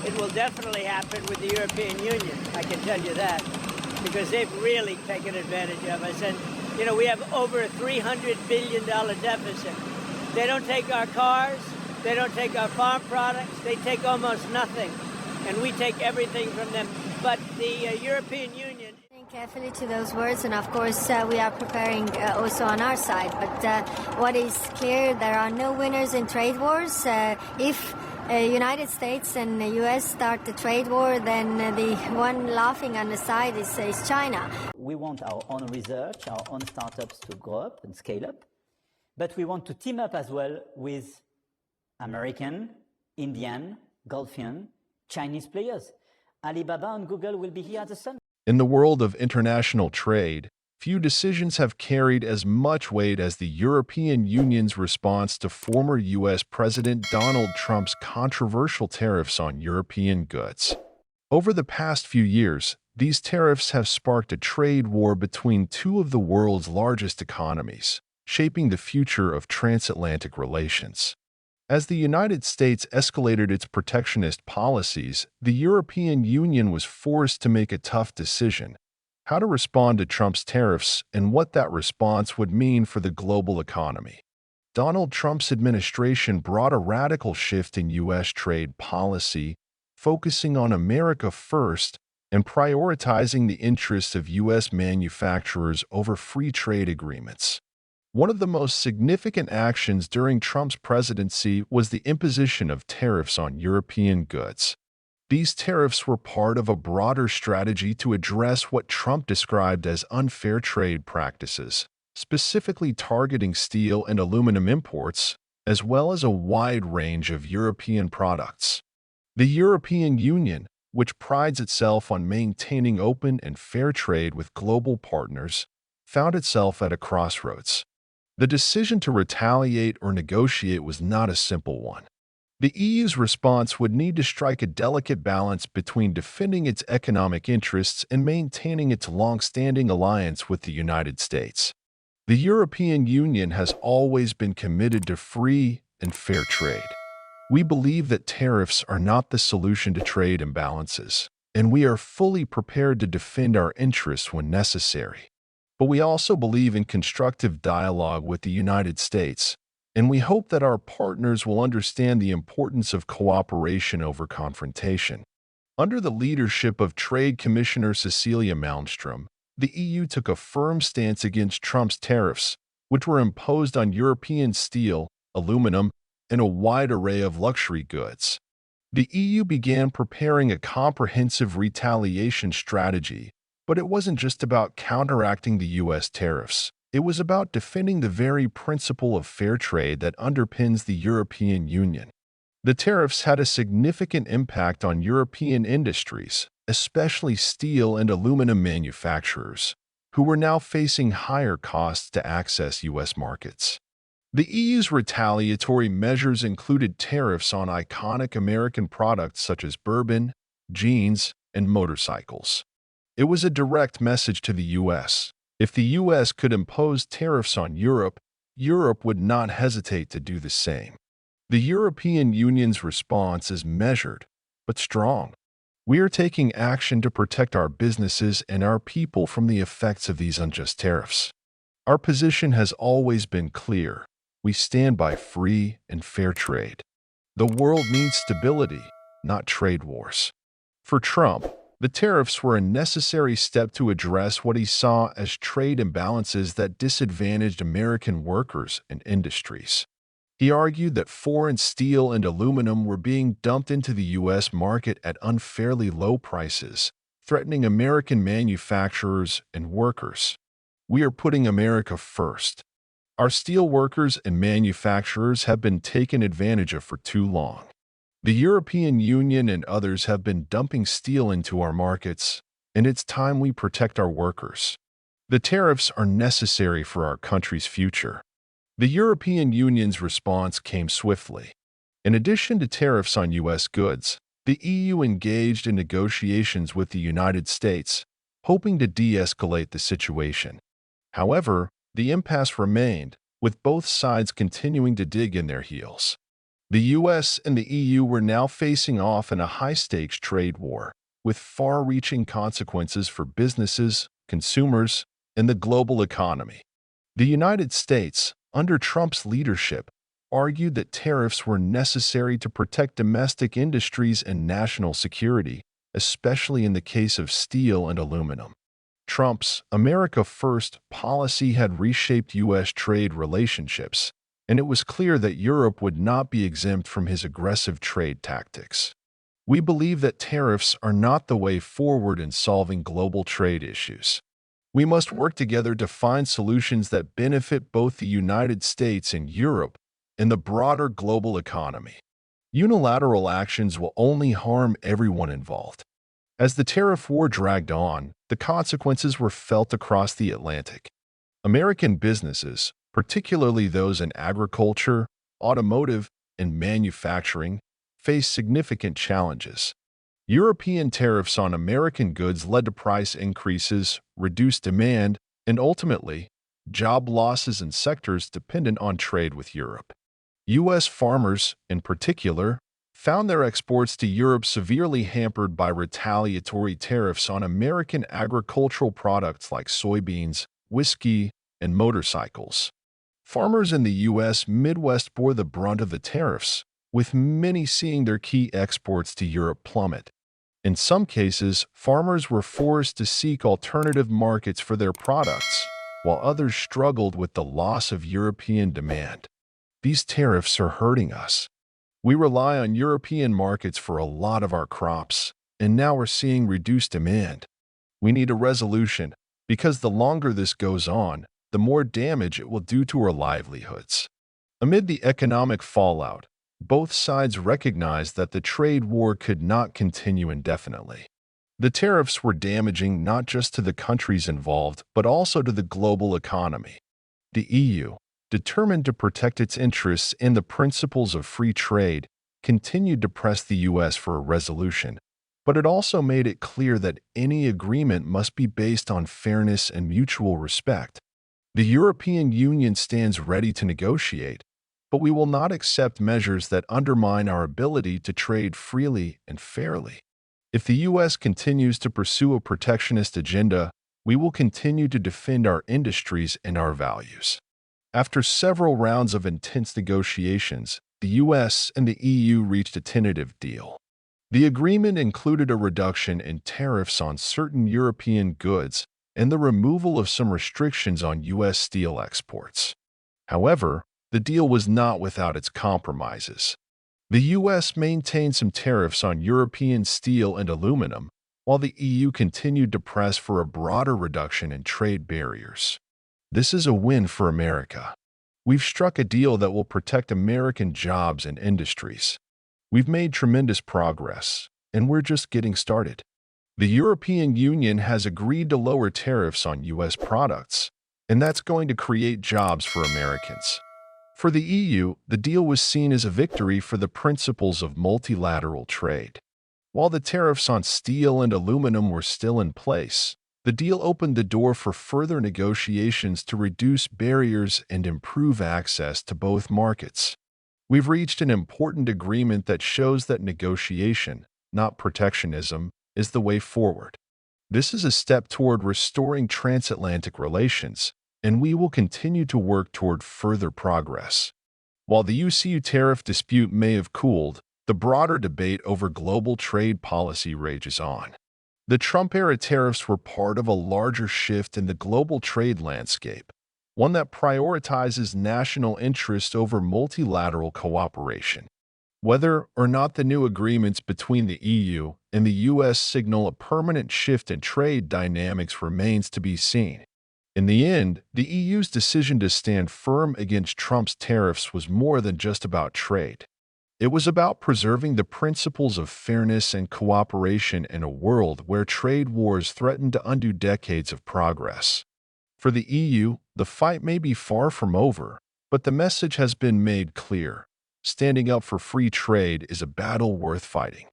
It will definitely happen with the European Union, I can tell you that, because they've really taken advantage of us. And, we have over a $300 billion deficit. They don't take our cars, they don't take our farm products, they take almost nothing, and we take everything from them. But the European Union... Carefully to those words, and of course we are preparing also on our side. But what is clear, there are no winners in trade wars. If United States and the US start the trade war, then the one laughing on the side is China. We want our own research, our own startups to grow up and scale up, but we want to team up as well with American, Indian, Gulfian, Chinese players. Alibaba and Google will be here at the summit. In the world of international trade, few decisions have carried as much weight as the European Union's response to former U.S. President Donald Trump's controversial tariffs on European goods. Over the past few years, these tariffs have sparked a trade war between two of the world's largest economies, shaping the future of transatlantic relations. As the United States escalated its protectionist policies, the European Union was forced to make a tough decision: how to respond to Trump's tariffs and what that response would mean for the global economy. Donald Trump's administration brought a radical shift in U.S. trade policy, focusing on America first and prioritizing the interests of U.S. manufacturers over free trade agreements. One of the most significant actions during Trump's presidency was the imposition of tariffs on European goods. These tariffs were part of a broader strategy to address what Trump described as unfair trade practices, specifically targeting steel and aluminum imports, as well as a wide range of European products. The European Union, which prides itself on maintaining open and fair trade with global partners, found itself at a crossroads. The decision to retaliate or negotiate was not a simple one. The EU's response would need to strike a delicate balance between defending its economic interests and maintaining its long-standing alliance with the United States. The European Union has always been committed to free and fair trade. We believe that tariffs are not the solution to trade imbalances, and we are fully prepared to defend our interests when necessary. But we also believe in constructive dialogue with the United States, and we hope that our partners will understand the importance of cooperation over confrontation. Under the leadership of Trade Commissioner Cecilia Malmström, the EU took a firm stance against Trump's tariffs, which were imposed on European steel, aluminum, and a wide array of luxury goods. The EU began preparing a comprehensive retaliation strategy, but it wasn't just about counteracting the U.S. tariffs. It was about defending the very principle of fair trade that underpins the European Union. The tariffs had a significant impact on European industries, especially steel and aluminum manufacturers, who were now facing higher costs to access U.S. markets. The EU's retaliatory measures included tariffs on iconic American products such as bourbon, jeans, and motorcycles. It was a direct message to the U.S. If the U.S. could impose tariffs on Europe, Europe would not hesitate to do the same. The European Union's response is measured, but strong. We are taking action to protect our businesses and our people from the effects of these unjust tariffs. Our position has always been clear. We stand by free and fair trade. The world needs stability, not trade wars. For Trump, the tariffs were a necessary step to address what he saw as trade imbalances that disadvantaged American workers and industries. He argued that foreign steel and aluminum were being dumped into the U.S. market at unfairly low prices, threatening American manufacturers and workers. We are putting America first. Our steel workers and manufacturers have been taken advantage of for too long. The European Union and others have been dumping steel into our markets, and it's time we protect our workers. The tariffs are necessary for our country's future. The European Union's response came swiftly. In addition to tariffs on U.S. goods, the EU engaged in negotiations with the United States, hoping to de-escalate the situation. However, the impasse remained, with both sides continuing to dig in their heels. The US and the EU were now facing off in a high-stakes trade war, with far-reaching consequences for businesses, consumers, and the global economy. The United States, under Trump's leadership, argued that tariffs were necessary to protect domestic industries and national security, especially in the case of steel and aluminum. Trump's America First policy had reshaped U.S. trade relationships, and it was clear that Europe would not be exempt from his aggressive trade tactics. We believe that tariffs are not the way forward in solving global trade issues. We must work together to find solutions that benefit both the United States and Europe and the broader global economy. Unilateral actions will only harm everyone involved. As the tariff war dragged on, the consequences were felt across the Atlantic. American businesses, particularly those in agriculture, automotive, and manufacturing, faced significant challenges. European tariffs on American goods led to price increases, reduced demand, and ultimately, job losses in sectors dependent on trade with Europe. U.S. farmers, in particular, found their exports to Europe severely hampered by retaliatory tariffs on American agricultural products like soybeans, whiskey, and motorcycles. Farmers in the U.S. Midwest bore the brunt of the tariffs, with many seeing their key exports to Europe plummet. In some cases, farmers were forced to seek alternative markets for their products, while others struggled with the loss of European demand. These tariffs are hurting us. We rely on European markets for a lot of our crops, and now we're seeing reduced demand. We need a resolution, because the longer this goes on, the more damage it will do to our livelihoods. Amid the economic fallout, both sides recognized that the trade war could not continue indefinitely. The tariffs were damaging not just to the countries involved, but also to the global economy. The EU, determined to protect its interests and the principles of free trade, continued to press the U.S. for a resolution, but it also made it clear that any agreement must be based on fairness and mutual respect. The European Union stands ready to negotiate, but we will not accept measures that undermine our ability to trade freely and fairly. If the U.S. continues to pursue a protectionist agenda, we will continue to defend our industries and our values. After several rounds of intense negotiations, the U.S. and the EU reached a tentative deal. The agreement included a reduction in tariffs on certain European goods and the removal of some restrictions on U.S. steel exports. However, the deal was not without its compromises. The U.S. maintained some tariffs on European steel and aluminum, while the EU continued to press for a broader reduction in trade barriers. This is a win for America. We've struck a deal that will protect American jobs and industries. We've made tremendous progress, and we're just getting started. The European Union has agreed to lower tariffs on U.S. products, and that's going to create jobs for Americans. For the EU, the deal was seen as a victory for the principles of multilateral trade. While the tariffs on steel and aluminum were still in place, the deal opened the door for further negotiations to reduce barriers and improve access to both markets. We've reached an important agreement that shows that negotiation, not protectionism, is the way forward. This is a step toward restoring transatlantic relations, and we will continue to work toward further progress. While the UCU tariff dispute may have cooled, the broader debate over global trade policy rages on. The Trump-era tariffs were part of a larger shift in the global trade landscape, one that prioritizes national interest over multilateral cooperation. Whether or not the new agreements between the EU and the U.S. signal a permanent shift in trade dynamics remains to be seen. In the end, the EU's decision to stand firm against Trump's tariffs was more than just about trade. It was about preserving the principles of fairness and cooperation in a world where trade wars threaten to undo decades of progress. For the EU, the fight may be far from over, but the message has been made clear. Standing up for free trade is a battle worth fighting.